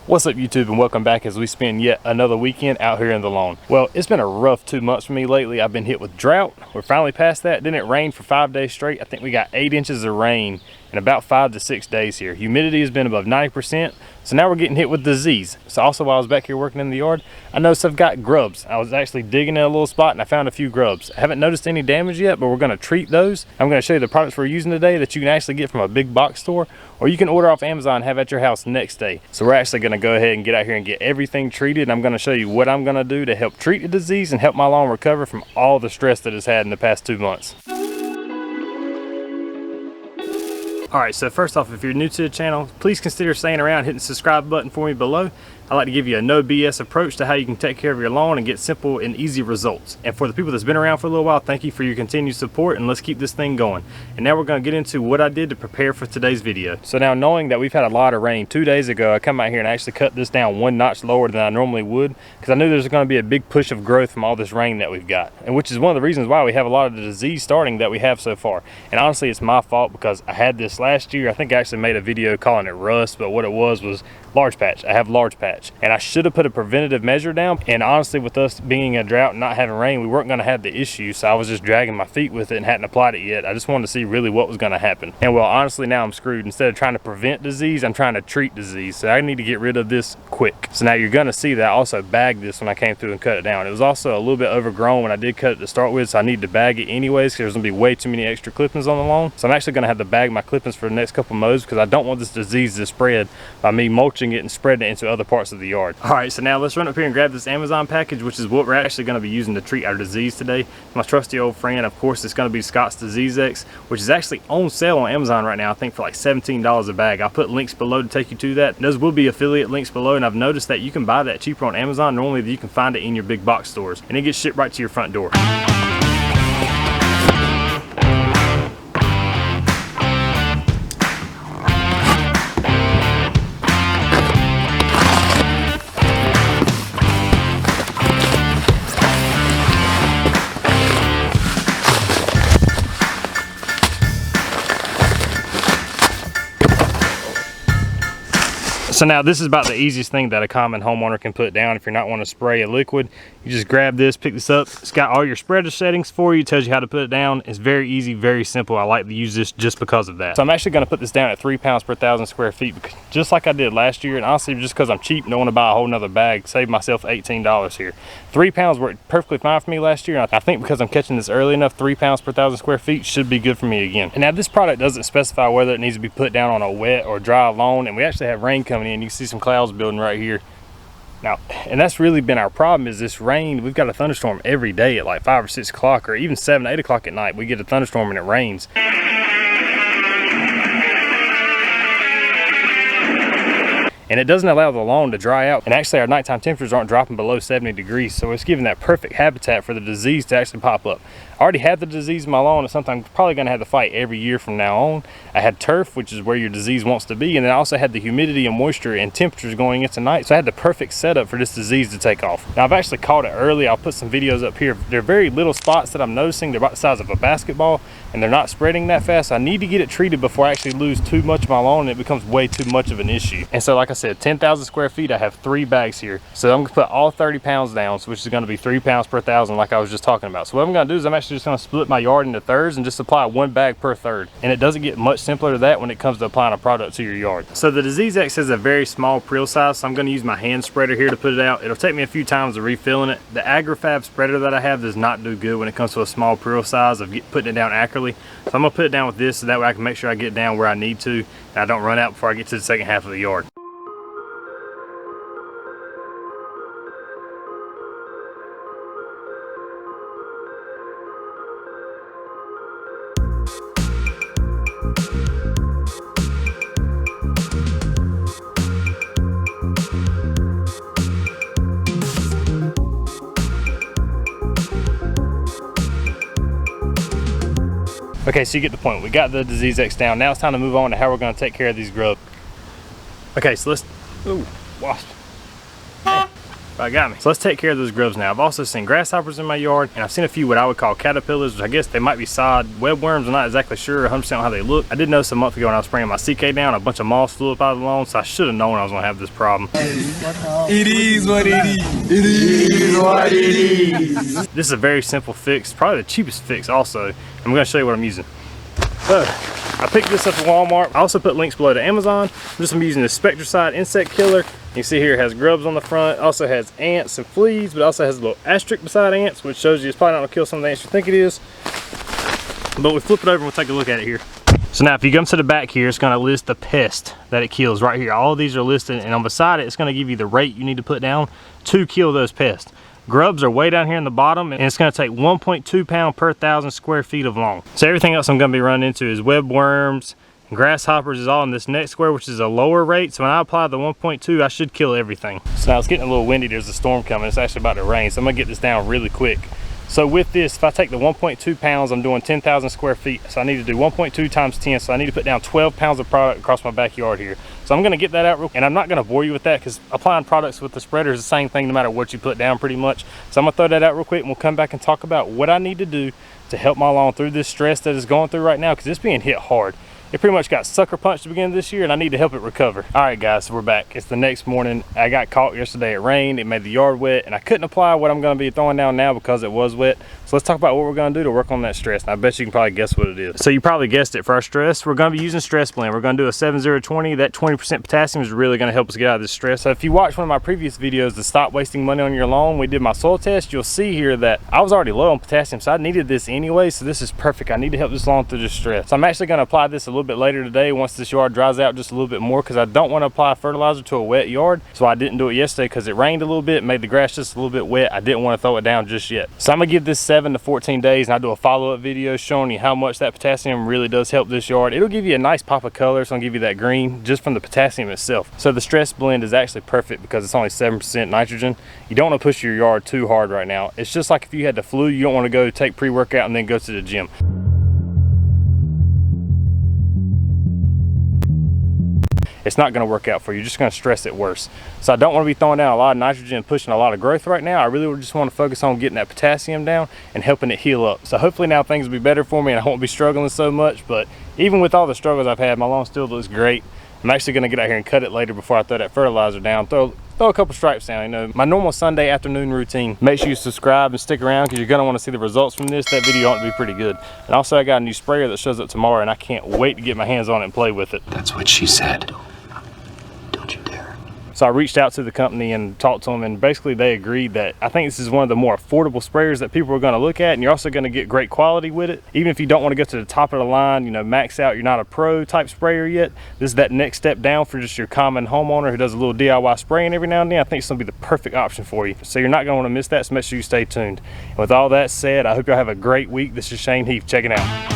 What's up YouTube, and welcome back as we spend yet another weekend out here in the lawn. Well, it's been a rough 2 months for me lately. I've been hit with drought. We're finally past that. Didn't it rain for 5 days straight? I think we got 8 inches of rain in about 5 to 6 days here. Humidity has been above 90%. So now we're getting hit with disease. So also while I was back here working in the yard, I noticed I've got grubs. I was actually digging in a little spot and I found a few grubs. I haven't noticed any damage yet, but we're gonna treat those. I'm gonna show you the products we're using today that you can actually get from a big box store, or you can order off Amazon and have at your house next day. So we're actually gonna go ahead and get out here and get everything treated. I'm gonna show you what I'm gonna do to help treat the disease and help my lawn recover from all the stress that it's had in the past 2 months. Alright, so first off, if you're new to the channel, please consider staying around, hitting the subscribe button for me below. I like to give you a no BS approach to how you can take care of your lawn and get simple and easy results. And for the people that's been around for a little while, thank you for your continued support, and let's keep this thing going. And now we're going to get into what I did to prepare for today's video. So now, knowing that we've had a lot of rain 2 days ago, I come out here and actually cut this down 1 notch lower than I normally would, because I knew there's going to be a big push of growth from all this rain that we've got, and which is one of the reasons why we have a lot of the disease starting that we have so far. And honestly, it's my fault because I had this last year. I think I actually made a video calling it rust, but what it was large patch. I have large patch, and I should have put a preventative measure down. And honestly, with us being a drought and not having rain, we weren't going to have the issue, so I was just dragging my feet with it and hadn't applied it yet. I just wanted to see really what was going to happen. And well, honestly, now I'm screwed. Instead of trying to prevent disease, I'm trying to treat disease, so I need to get rid of this quick. So now you're going to see that I also bagged this when I came through and cut it down. It was also a little bit overgrown when I did cut it to start with, so I need to bag it anyways because there's going to be way too many extra clippings on the lawn. So I'm actually going to have to bag my clippings for the next couple mows because I don't want this disease to spread by me mulching it and spreading it into other parts of the yard. All right, so now let's run up here and grab this Amazon package, which is what we're actually going to be using to treat our disease today. My trusty old friend, of course, it's going to be Scott's Disease X, which is actually on sale on Amazon right now, I think for like $17 a bag. I'll put links below to take you to that. Those will be affiliate links below, and I've noticed that you can buy that cheaper on Amazon. Normally you can find it in your big box stores, and it gets shipped right to your front door. So now this is about the easiest thing that a common homeowner can put down if you're not wanting to spray a liquid. You just grab this, pick this up. It's got all your spreader settings for you, tells you how to put it down. It's very easy, very simple. I like to use this just because of that. So I'm actually going to put this down at 3 pounds per 1,000 square feet, just like I did last year. And honestly, just because I'm cheap, don't want to buy a whole nother bag, save myself $18 here. 3 pounds worked perfectly fine for me last year. I think because I'm catching this early enough, 3 pounds per 1,000 square feet should be good for me again. And now this product doesn't specify whether it needs to be put down on a wet or dry lawn, and we actually have rain coming in. You can see some clouds building right here now, and that's really been our problem, is this rain. We've got a thunderstorm every day at like 5 or 6 o'clock, or even 7, 8 o'clock at night. We get a thunderstorm and it rains. And it doesn't allow the lawn to dry out. And actually our nighttime temperatures aren't dropping below 70 degrees. So it's giving that perfect habitat for the disease to actually pop up. I already had the disease in my lawn. It's something I'm probably gonna have to fight every year from now on. I had turf, which is where your disease wants to be. And then I also had the humidity and moisture and temperatures going into night. So I had the perfect setup for this disease to take off. Now I've actually caught it early. I'll put some videos up here. They're very little spots that I'm noticing. They're about the size of a basketball, and they're not spreading that fast. So I need to get it treated before I actually lose too much of my lawn and it becomes way too much of an issue. And so like I said, 10,000 square feet, I have 3 bags here. So I'm gonna put all 30 pounds down, which is gonna be 3 pounds per 1,000 like I was just talking about. So what I'm gonna do is I'm actually just gonna split my yard into thirds and just apply 1 bag per third. And it doesn't get much simpler to that when it comes to applying a product to your yard. So the Disease X has a very small prill size, so I'm gonna use my hand spreader here to put it out. It'll take me a few times of refilling it. The AgriFab spreader that I have does not do good when it comes to a small prill size of putting it down accurately. So I'm gonna put it down with this so that way I can make sure I get down where I need to and I don't run out before I get to the second half of the yard. Okay, so you get the point. We got the Disease X down. Now it's time to move on to how we're going to take care of these grubs. Okay, so let's... Ooh, wasp. but I got me. So let's take care of those grubs now. I've also seen grasshoppers in my yard, and I've seen a few what I would call caterpillars, which I guess they might be sod webworms. I'm not exactly sure 100% on how they look. I did notice a month ago when I was spraying my SeaK down, a bunch of moss flew up out of the lawn, so I should have known I was gonna have this problem. It is what it is. It is what it is. This is a very simple fix, probably the cheapest fix also. I'm gonna show you what I'm using. I picked this up at Walmart. I also put links below to Amazon. I'm using the Spectracide insect killer. You can see here it has grubs on the front, also has ants and fleas, but also has a little asterisk beside ants, which shows you it's probably not gonna kill some of the ants you think it is. But we flip it over and we'll take a look at it here. So now if you come to the back here, it's gonna list the pest that it kills right here. All of these are listed, and on beside it, it's gonna give you the rate you need to put down to kill those pests. Grubs are way down here in the bottom, and it's going to take 1.2 pound per 1,000 square feet of long. So everything else I'm going to be running into is webworms and grasshoppers is all in this next square, which is a lower rate. So when I apply the 1.2, I should kill everything. So now it's getting a little windy. There's a storm coming. It's actually about to rain, so I'm going to get this down really quick. So with this, if I take the 1.2 pounds, I'm doing 10,000 square feet. So I need to do 1.2 times 10. So I need to put down 12 pounds of product across my backyard here. So I'm gonna get that out real quick. And I'm not gonna bore you with that because applying products with the spreader is the same thing no matter what you put down pretty much. So I'm gonna throw that out real quick and we'll come back and talk about what I need to do to help my lawn through this stress that it's going through right now, because it's being hit hard. It pretty much got sucker punched at the beginning of this year, and I need to help it recover. All right, guys, so we're back. It's the next morning. I got caught yesterday. It rained. It made the yard wet, and I couldn't apply what I'm going to be throwing down now because it was wet. So let's talk about what we're going to do to work on that stress. And I bet you can probably guess what it is. So you probably guessed it. For our stress, we're going to be using Stress Blend. We're going to do a 70-20. That 20% potassium is really going to help us get out of this stress. So if you watch one of my previous videos to stop wasting money on your lawn, we did my soil test. You'll see here that I was already low on potassium, so I needed this anyway. So this is perfect. I need to help this lawn through this stress. So I'm actually going to apply this a little bit later today once this yard dries out just a little bit more, because I don't want to apply fertilizer to a wet yard. So I didn't do it yesterday because it rained a little bit, made the grass just a little bit wet. I didn't want to throw it down just yet. So I'm going to give this 7 to 14 days, and I'll do a follow-up video showing you how much that potassium really does help this yard. It'll give you a nice pop of color. It's going to give you that green just from the potassium itself. So the Stress Blend is actually perfect because it's only 7% nitrogen. You don't want to push your yard too hard right now. It's just like if you had the flu, you don't want to go take pre-workout and then go to the gym. It's not going to work out for you. You're just going to stress it worse. So I don't want to be throwing down a lot of nitrogen and pushing a lot of growth right now. I really just want to focus on getting that potassium down and helping it heal up. So hopefully now things will be better for me and I won't be struggling so much. But even with all the struggles I've had, my lawn still looks great. I'm actually going to get out here and cut it later before I throw that fertilizer down. Throw a couple stripes down, you know, my normal Sunday afternoon routine. Make sure you subscribe and stick around because you're going to want to see the results from this. That video ought to be pretty good. And also I got a new sprayer that shows up tomorrow, and I can't wait to get my hands on it and play with it. That's what she said. Don't you dare. So I reached out to the company and talked to them, and basically they agreed that I think this is one of the more affordable sprayers that people are going to look at, and you're also going to get great quality with it. Even if you don't want to go to the top of the line, you know, max out, you're not a pro type sprayer yet, this is that next step down for just your common homeowner who does a little DIY spraying every now and then. I think it's going to be the perfect option for you. So you're not going to want to miss that, so make sure you stay tuned. And with all that said, I hope y'all have a great week. This is Heath checking out.